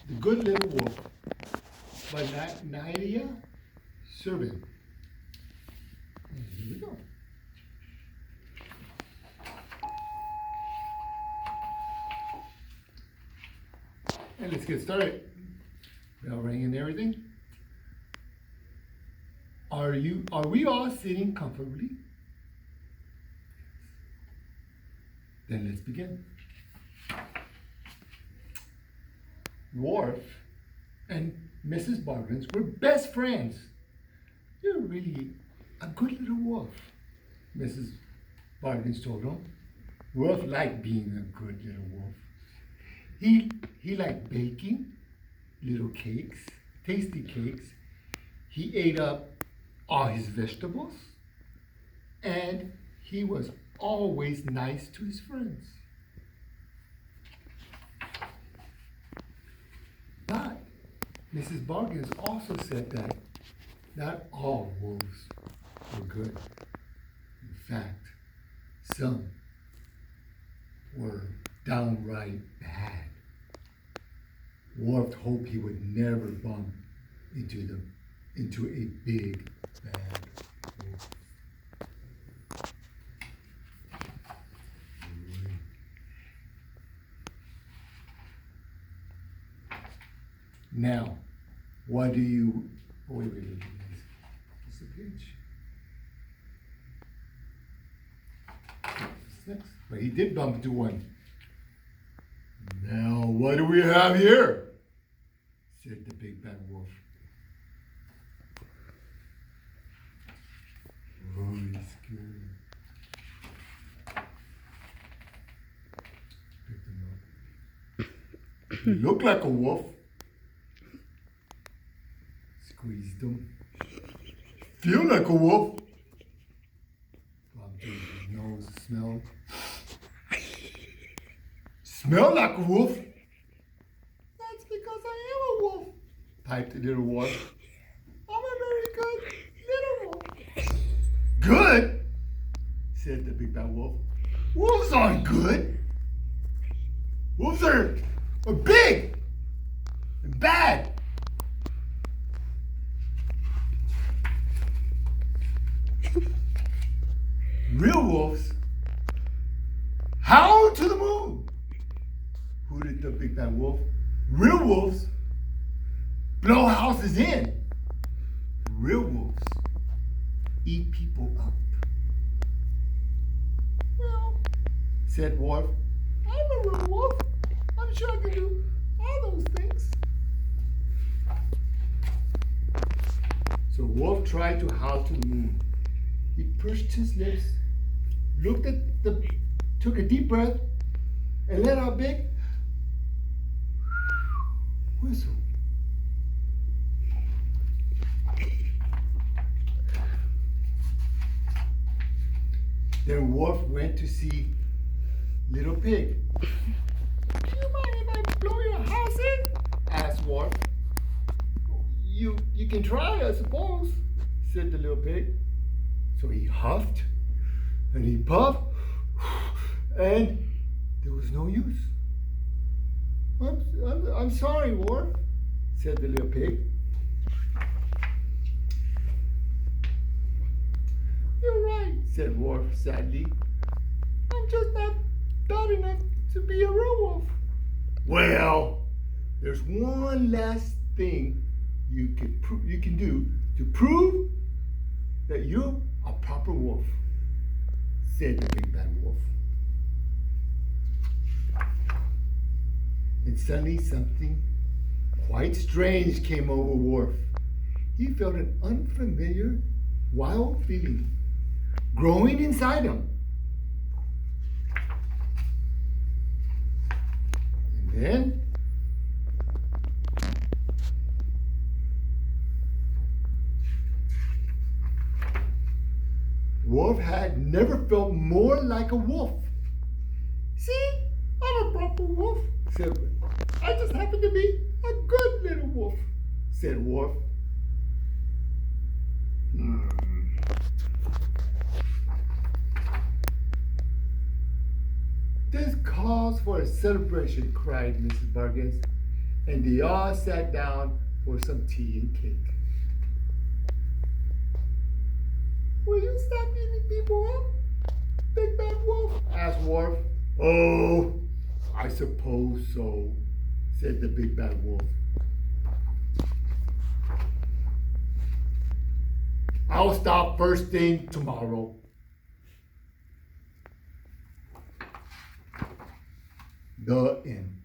The Good Little Wolf by Nadia Servin. And here we go. And let's get started. Bell ring and everything. Are we all sitting comfortably? Then let's begin. Worf and Mrs. Bargains were best friends. You're really a good little wolf, Mrs. Bargains told him. Worf liked being a good little wolf. He liked baking little cakes, tasty cakes. He ate up all his vegetables, and he was always nice to his friends. But Mrs. Bargains also said that not all wolves were good. In fact, some were downright bad. Worf hoped he would never bump into a big bad wolf. Now, what do you... Oh, wait. What's the page? What's next? But he did bump into one. Now, what do we have here? Said the big bad wolf. Oh, he's scared. Picked him up. He looked like a wolf. Squeezed him. Feel like a wolf. Bumped his nose, smelled. Smell like a wolf. That's because I am a wolf, piped the little wolf. I'm a very good little wolf. Good? Said the big bad wolf. Wolves aren't good. Wolves are big and bad. Real wolves howl to the moon, hooted the big bad wolf. Real wolves blow houses in. Real wolves eat people up. Well, said Worf, I'm a real wolf. I'm sure I can do all those things. So Worf tried to howl to the moon. He pursed his lips, took a deep breath, and let out a big whistle. Then Worf went to see Little Pig. Do you mind if I blow your house in? Asked Worf. You can try, I suppose, said the little pig. So he huffed and he puffed, and there was no use. I'm sorry, Worf, said the little pig. You're right, said Worf sadly. I'm just not bad enough to be a real wolf. Well, there's one last thing you can do to prove that you're a proper wolf, said the big bad wolf. And suddenly something quite strange came over Worf. He felt an unfamiliar, wild feeling growing inside him. And then Worf had never felt more like a wolf. See, I'm a proper wolf, said Worf. I just happen to be a good little wolf, said Worf. This calls for a celebration, cried Mrs. Bargains. and they all sat down for some tea and cake. Will you stop beating people up, Big Bad Wolf? Asked Worf. Oh, I suppose so, said the Big Bad Wolf. I'll stop first thing tomorrow. The end.